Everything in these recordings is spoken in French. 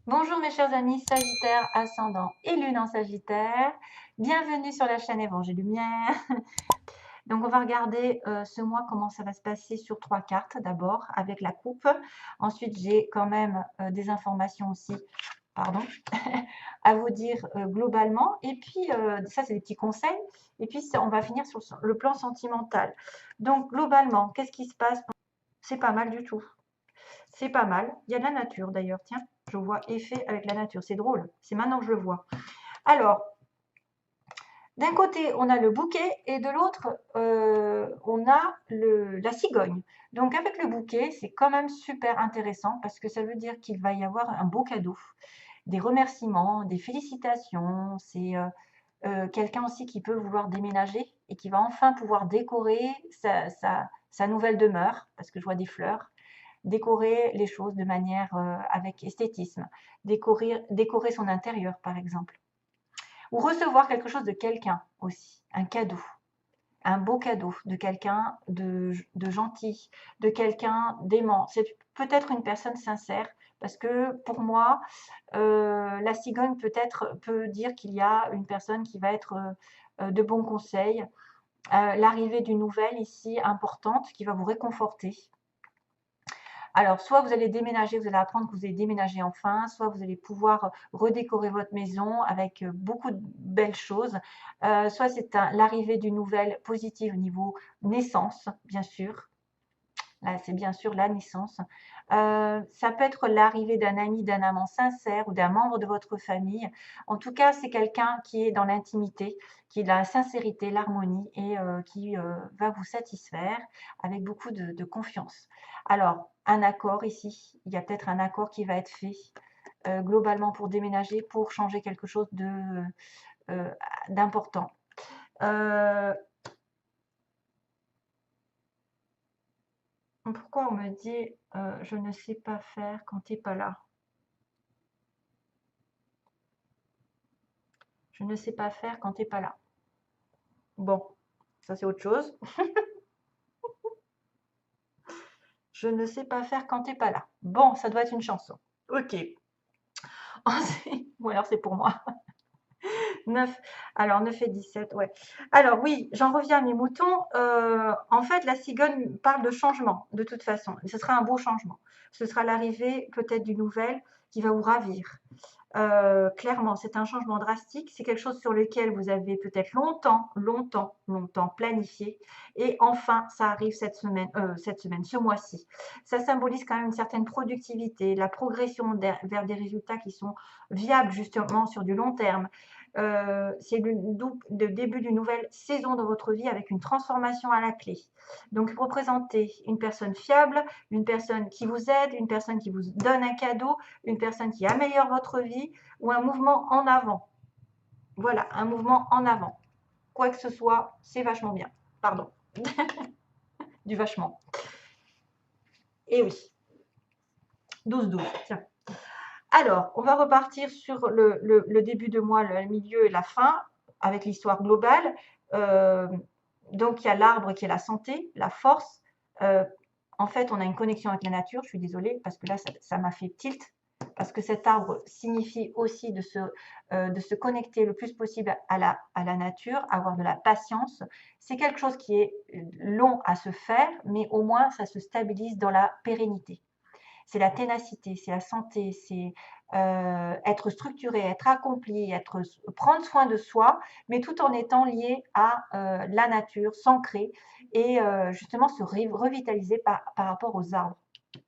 Bonjour mes chers amis Sagittaire, ascendant et lune en Sagittaire. Bienvenue sur la chaîne Évangile Lumière. Donc on va regarder ce mois comment ça va se passer sur 3 cartes d'abord avec la coupe. Ensuite j'ai quand même des informations aussi, pardon, à vous dire globalement. Et puis ça c'est des petits conseils. Et puis on va finir sur le plan sentimental. Donc globalement, qu'est-ce qui se passe? C'est pas mal du tout. C'est pas mal. Il y a de la nature d'ailleurs. Tiens, je vois effet avec la nature. C'est drôle. C'est maintenant que je le vois. Alors, d'un côté, on a le bouquet et de l'autre, on a la cigogne. Donc, avec le bouquet, c'est quand même super intéressant parce que ça veut dire qu'il va y avoir un beau cadeau, des remerciements, des félicitations. C'est quelqu'un aussi qui peut vouloir déménager et qui va enfin pouvoir décorer sa nouvelle demeure parce que je vois des fleurs. Décorer les choses de manière avec esthétisme, décorer son intérieur par exemple, ou recevoir quelque chose de quelqu'un aussi, un cadeau, un beau cadeau de quelqu'un de gentil, de quelqu'un d'aimant. C'est peut-être une personne sincère, parce que pour moi, la cigogne peut dire qu'il y a une personne qui va être de bons conseils, l'arrivée d'une nouvelle ici importante qui va vous réconforter. Alors, soit vous allez déménager, vous allez apprendre que vous allez déménager enfin, soit vous allez pouvoir redécorer votre maison avec beaucoup de belles choses, soit c'est l'arrivée d'une nouvelle positive au niveau naissance, bien sûr. Là, c'est bien sûr la naissance. Ça peut être l'arrivée d'un ami, d'un amant sincère ou d'un membre de votre famille. En tout cas, c'est quelqu'un qui est dans l'intimité, qui est dans la sincérité, l'harmonie et qui va vous satisfaire avec beaucoup de confiance. Alors, un accord ici, il y a peut-être un accord qui va être fait globalement pour déménager, pour changer quelque chose euh, d'important. Euh, Pourquoi on me dit je ne sais pas faire quand tu n'es pas là? Je ne sais pas faire quand tu n'es pas là. Bon, ça c'est autre chose. Je ne sais pas faire quand tu n'es pas là. Bon, ça doit être une chanson. Ok. Ou alors c'est pour moi. 9. Alors 9 et 17, ouais. Alors oui, j'en reviens à mes moutons. En fait, la cigogne parle de changement, de toute façon. Ce sera un beau changement. Ce sera l'arrivée peut-être d'une nouvelle qui va vous ravir. Clairement, c'est un changement drastique. C'est quelque chose sur lequel vous avez peut-être longtemps planifié. Et enfin, ça arrive cette semaine, ce mois-ci. Ça symbolise quand même une certaine productivité, la progression vers des résultats qui sont viables justement sur du long terme. C'est le début d'une nouvelle saison dans votre vie avec une transformation à la clé. Donc, représentez une personne fiable, une personne qui vous aide, une personne qui vous donne un cadeau, une personne qui améliore votre vie ou un mouvement en avant. Voilà, un mouvement en avant. Quoi que ce soit, c'est vachement bien. Pardon, du vachement. Et oui, 12-12, tiens. Alors, on va repartir sur le début de mois, le milieu et la fin, avec l'histoire globale. Euh, donc, il y a l'arbre qui est la santé, la force. Euh, En fait, on a une connexion avec la nature. Je suis désolée parce que là, ça m'a fait tilt. Parce que cet arbre signifie aussi de se connecter le plus possible à la nature, avoir de la patience. C'est quelque chose qui est long à se faire, mais au moins, ça se stabilise dans la pérennité. C'est la ténacité, c'est la santé, c'est être structuré, être accompli, prendre soin de soi, mais tout en étant lié à la nature, s'ancrer et justement se revitaliser par rapport aux arbres.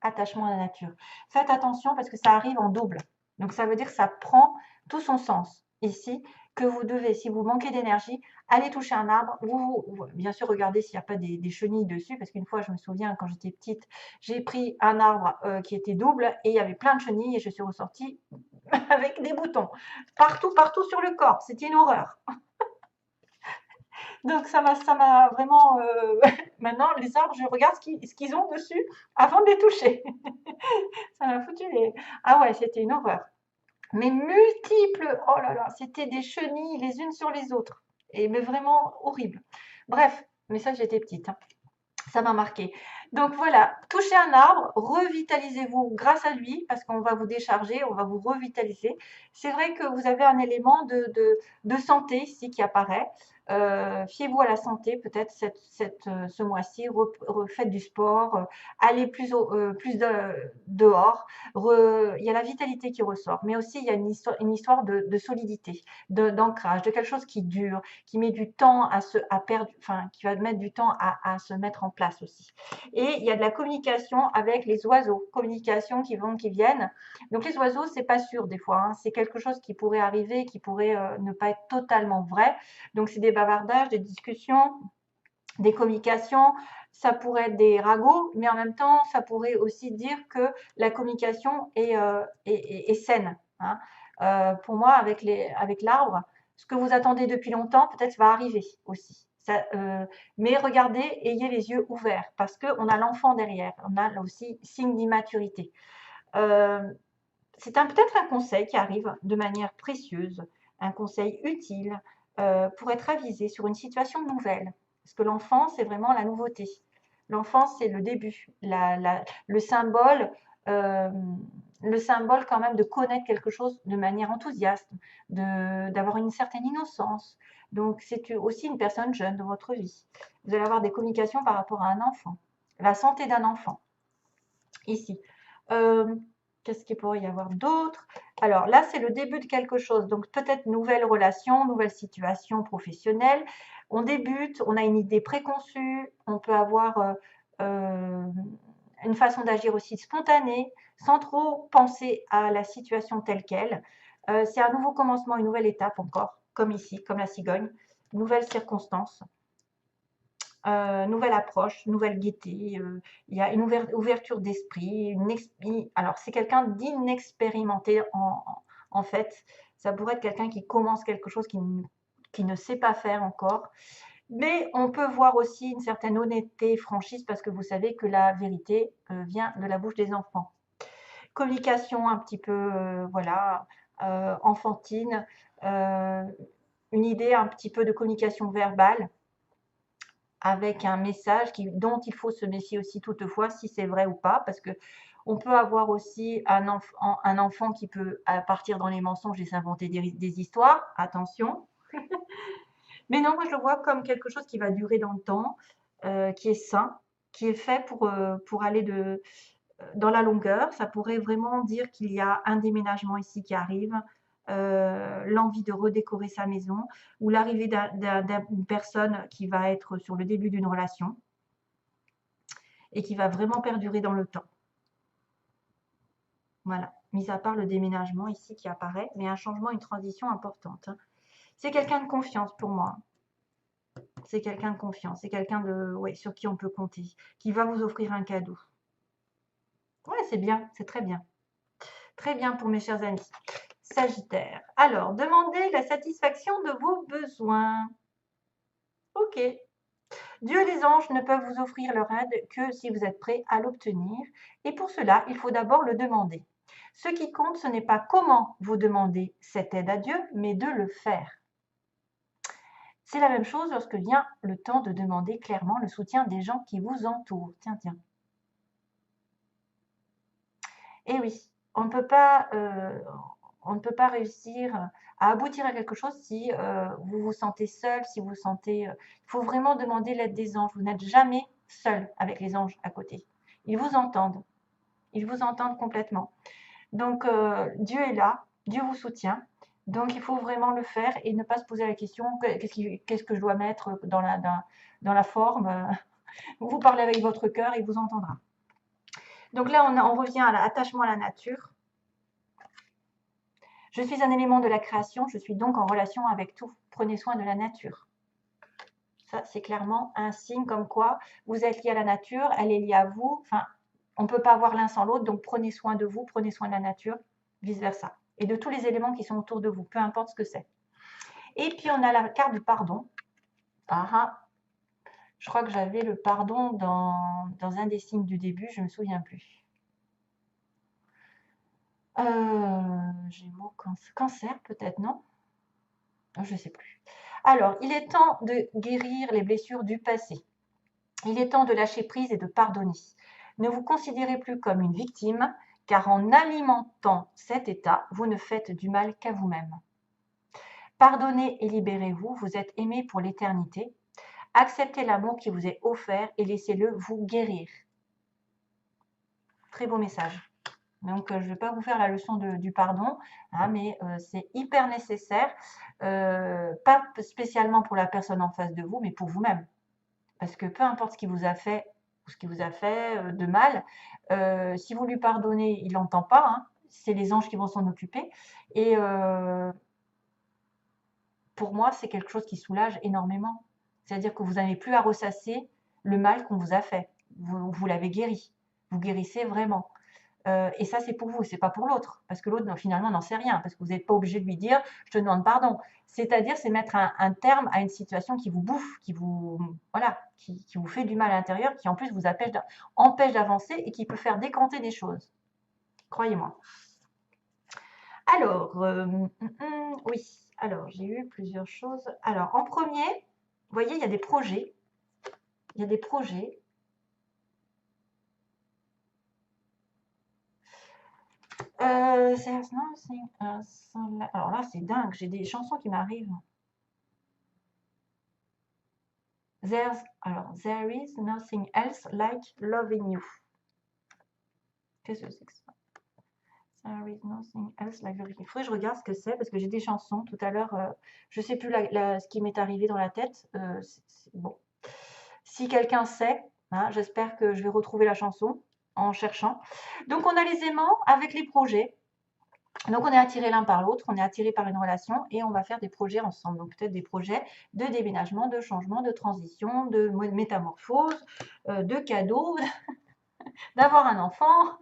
Attachement à la nature. Faites attention parce que ça arrive en double. Donc ça veut dire que ça prend tout son sens ici, que vous devez, si vous manquez d'énergie, aller toucher un arbre. Bien sûr, regardez s'il n'y a pas des chenilles dessus, parce qu'une fois, je me souviens, quand j'étais petite, j'ai pris un arbre qui était double et il y avait plein de chenilles et je suis ressortie avec des boutons. Partout sur le corps. C'était une horreur. Donc ça m'a vraiment... Maintenant, les arbres, je regarde ce qu'ils ont dessus avant de les toucher. Ça m'a foutu les... Ah ouais, c'était une horreur. Mais multiples, oh là là, c'était des chenilles les unes sur les autres. Mais vraiment horrible. Bref, mais ça, j'étais petite, hein. Ça m'a marqué. Donc voilà, touchez un arbre, revitalisez-vous grâce à lui, parce qu'on va vous décharger, on va vous revitaliser. C'est vrai que vous avez un élément de santé ici qui apparaît. Fiez-vous à la santé, peut-être ce mois-ci, faites du sport, allez plus dehors. Il y a la vitalité qui ressort, mais aussi il y a une histoire de solidité, d'ancrage, de quelque chose qui dure, qui met du temps à perdre, enfin, qui va mettre du temps à se mettre en place aussi. Et il y a de la communication avec les oiseaux, communication qui vont, qui viennent. Donc les oiseaux, c'est pas sûr des fois, hein. C'est quelque chose qui pourrait arriver, qui pourrait ne pas être totalement vrai. Donc c'est des bavardages, des discussions, des communications. Ça pourrait être des ragots, mais en même temps, ça pourrait aussi dire que la communication est saine, hein. Pour moi, avec l'arbre, ce que vous attendez depuis longtemps, peut-être va arriver aussi. Mais regardez, ayez les yeux ouverts, parce qu'on a l'enfant derrière, on a là aussi signe d'immaturité. Euh, c'est peut-être un conseil qui arrive de manière précieuse, un conseil utile pour être avisé sur une situation nouvelle. Parce que l'enfant, c'est vraiment la nouveauté. L'enfant, c'est le début, euh, le symbole quand même de connaître quelque chose de manière enthousiaste, d'avoir une certaine innocence. Donc, c'est aussi une personne jeune dans votre vie. Vous allez avoir des communications par rapport à un enfant, la santé d'un enfant, ici. Euh, Qu'est-ce qu'il pourrait y avoir d'autre? Alors là, c'est le début de quelque chose. Donc peut-être nouvelle relation, nouvelle situation professionnelle. On débute, on a une idée préconçue, on peut avoir euh, une façon d'agir aussi spontanée, sans trop penser à la situation telle qu'elle. C'est un nouveau commencement, une nouvelle étape encore, comme ici, comme la cigogne, nouvelle circonstance. Nouvelle approche, nouvelle gaieté, il y a une ouverture d'esprit, alors c'est quelqu'un d'inexpérimenté en fait. Ça pourrait être quelqu'un qui commence quelque chose qui ne sait pas faire encore. Mais on peut voir aussi une certaine honnêteté, franchise, parce que vous savez que la vérité vient de la bouche des enfants. Communication un petit peu, voilà, enfantine, euh, une idée un petit peu de communication verbale avec un message dont il faut se méfier aussi toutefois si c'est vrai ou pas, parce que on peut avoir aussi un enfant qui peut partir dans les mensonges et s'inventer des histoires, attention. Mais non, moi je le vois comme quelque chose qui va durer dans le temps, qui est sain, qui est fait pour aller dans la longueur. Ça pourrait vraiment dire qu'il y a un déménagement ici qui arrive, l'envie de redécorer sa maison ou l'arrivée d'une personne qui va être sur le début d'une relation et qui va vraiment perdurer dans le temps. Voilà, mis à part le déménagement ici qui apparaît, mais un changement, une transition importante, hein. C'est quelqu'un de confiance pour moi. C'est quelqu'un de confiance, c'est quelqu'un ouais, sur qui on peut compter, qui va vous offrir un cadeau. Ouais, c'est bien, c'est très bien. Très bien pour mes chers amis. Sagittaire. Alors, demandez la satisfaction de vos besoins. Ok. Dieu et les anges ne peuvent vous offrir leur aide que si vous êtes prêt à l'obtenir. Et pour cela, il faut d'abord le demander. Ce qui compte, ce n'est pas comment vous demandez cette aide à Dieu, mais de le faire. C'est la même chose lorsque vient le temps de demander clairement le soutien des gens qui vous entourent. Tiens, tiens. Eh oui, on ne peut pas, on ne peut pas réussir à aboutir à quelque chose si vous vous sentez seul, si vous sentez. Il faut vraiment demander l'aide des anges. Vous n'êtes jamais seul avec les anges à côté. Ils vous entendent. Ils vous entendent complètement. Donc, Dieu est là, Dieu vous soutient. Donc, il faut vraiment le faire et ne pas se poser la question qu'est-ce que je dois mettre dans la forme. Vous parlez avec votre cœur, il vous entendra. Donc là, on revient à l'attachement à la nature. Je suis un élément de la création, je suis donc en relation avec tout. Prenez soin de la nature. Ça, c'est clairement un signe comme quoi vous êtes lié à la nature, elle est liée à vous. Enfin, on ne peut pas avoir l'un sans l'autre, donc prenez soin de vous, prenez soin de la nature, vice-versa. Et de tous les éléments qui sont autour de vous, peu importe ce que c'est. Et puis, on a la carte du pardon. Ah, ah. Je crois que j'avais le pardon dans un des signes du début, je ne me souviens plus. Gémeaux, cancer peut-être, non? Je ne sais plus. Alors, il est temps de guérir les blessures du passé. Il est temps de lâcher prise et de pardonner. Ne vous considérez plus comme une victime, car en alimentant cet état, vous ne faites du mal qu'à vous-même. Pardonnez et libérez-vous, vous êtes aimé pour l'éternité. Acceptez l'amour qui vous est offert et laissez-le vous guérir. Très beau message. Donc, je ne vais pas vous faire la leçon du pardon, hein, mais c'est hyper nécessaire, pas spécialement pour la personne en face de vous, mais pour vous-même. Parce que peu importe ce qu'il vous a fait ou ce qui vous a fait de mal, si vous lui pardonnez, il n'entend pas, hein, c'est les anges qui vont s'en occuper. Et pour moi, c'est quelque chose qui soulage énormément. C'est-à-dire que vous n'avez plus à ressasser le mal qu'on vous a fait. Vous l'avez guéri. Vous guérissez vraiment. Et ça, c'est pour vous, c'est pas pour l'autre. Parce que l'autre, finalement, n'en sait rien. Parce que vous n'êtes pas obligé de lui dire « je te demande pardon ». C'est-à-dire, c'est mettre un terme à une situation qui vous bouffe, qui vous, voilà, qui vous fait du mal à l'intérieur, qui en plus vous empêche d'avancer et qui peut faire décanter des choses. Croyez-moi. Alors, oui. Alors, j'ai eu plusieurs choses. Alors, en premier, vous voyez, il y a des projets. Il y a des projets. Alors là, c'est dingue. J'ai des chansons qui m'arrivent. There is nothing else like loving you. Qu'est-ce que c'est que ça? There is nothing else like loving you. Il faudrait que je regarde ce que c'est parce que j'ai des chansons. Tout à l'heure, je ne sais plus ce qui m'est arrivé dans la tête. Bon. Si quelqu'un sait, hein, j'espère que je vais retrouver la chanson en cherchant. Donc, on a les aimants avec les projets. Donc, on est attiré l'un par l'autre, on est attiré par une relation et on va faire des projets ensemble. Donc, peut-être des projets de déménagement, de changement, de transition, de métamorphose, de cadeaux, d'avoir un enfant,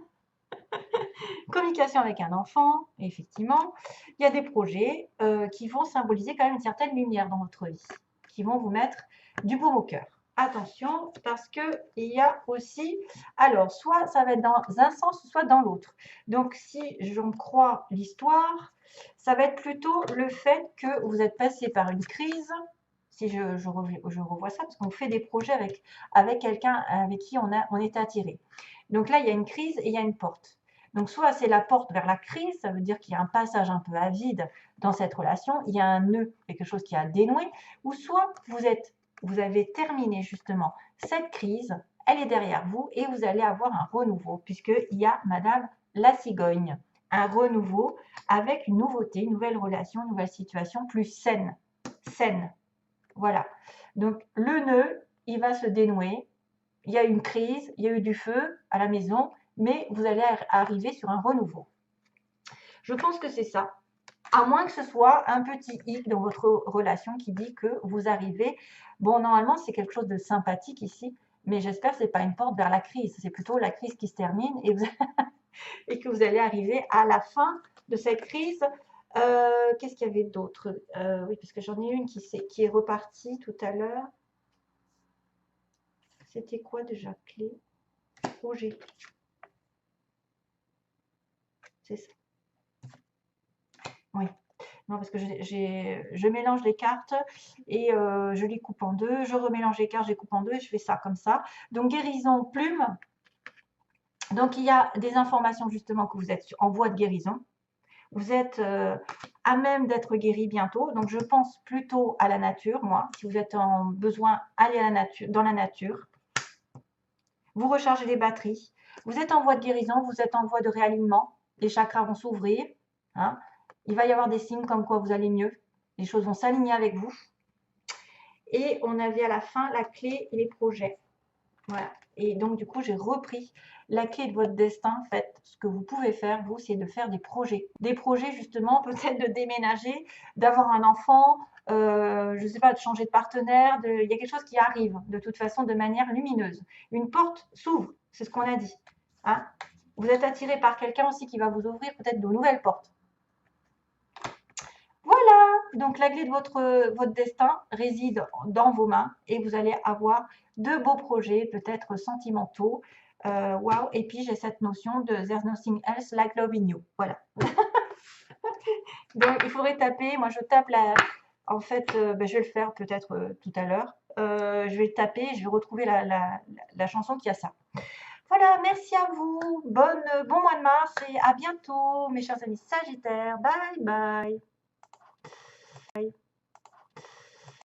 communication avec un enfant, effectivement. Il y a des projets qui vont symboliser quand même une certaine lumière dans votre vie, qui vont vous mettre du baume au cœur. Attention, parce qu'il y a aussi, alors, soit ça va être dans un sens, soit dans l'autre. Donc, si j'en crois l'histoire, ça va être plutôt le fait que vous êtes passé par une crise, si je revois ça, parce qu'on fait des projets avec quelqu'un avec qui on est attiré. Donc là, il y a une crise et il y a une porte. Donc, soit c'est la porte vers la crise, ça veut dire qu'il y a un passage un peu à vide dans cette relation, il y a un nœud, quelque chose qui a dénoué, ou soit vous avez terminé justement cette crise, elle est derrière vous et vous allez avoir un renouveau, puisqu'il y a Madame la cigogne, un renouveau avec une nouveauté, une nouvelle relation, une nouvelle situation plus saine. Voilà. Donc, le nœud, il va se dénouer. Il y a une crise, il y a eu du feu à la maison, mais vous allez arriver sur un renouveau. Je pense que c'est ça. À moins que ce soit un petit hic dans votre relation qui dit que vous arrivez. Bon, normalement, c'est quelque chose de sympathique ici, mais j'espère que ce n'est pas une porte vers la crise. C'est plutôt la crise qui se termine et que vous allez arriver à la fin de cette crise. Qu'est-ce qu'il y avait d'autre? Oui, parce que j'en ai une qui est repartie tout à l'heure. C'était quoi déjà? Clé? Projet. C'est ça. Oui. Non, parce que je mélange les cartes et je les coupe en deux. Je remélange les cartes, je les coupe en deux et je fais ça comme ça. Donc, guérison, plume. Donc, il y a des informations justement que vous êtes en voie de guérison. Vous êtes à même d'être guéri bientôt. Donc, je pense plutôt à la nature, moi. Si vous êtes en besoin, allez à la nature, dans la nature. Vous rechargez les batteries. Vous êtes en voie de guérison, vous êtes en voie de réalignement. Les chakras vont s'ouvrir. Hein. Il va y avoir des signes comme quoi vous allez mieux. Les choses vont s'aligner avec vous. Et on avait à la fin la clé et les projets. Voilà. Et donc, du coup, j'ai repris la clé de votre destin. En fait, ce que vous pouvez faire, vous, c'est de faire des projets. Des projets, justement, peut-être de déménager, d'avoir un enfant, je ne sais pas, de changer de partenaire. Il y a quelque chose qui arrive, de toute façon, de manière lumineuse. Une porte s'ouvre, c'est ce qu'on a dit. Hein. Vous êtes attiré par quelqu'un aussi qui va vous ouvrir peut-être de nouvelles portes. Voilà, donc la clé de votre destin réside dans vos mains et vous allez avoir de beaux projets, peut-être sentimentaux. Wow, et puis j'ai cette notion de There's nothing else like loving you. Voilà. Donc il faudrait taper, moi je tape en fait, je vais le faire peut-être tout à l'heure. je vais taper, je vais retrouver la chanson qui a ça. Voilà, merci à vous. Bon mois de mars et à bientôt, mes chers amis Sagittaires. Bye bye.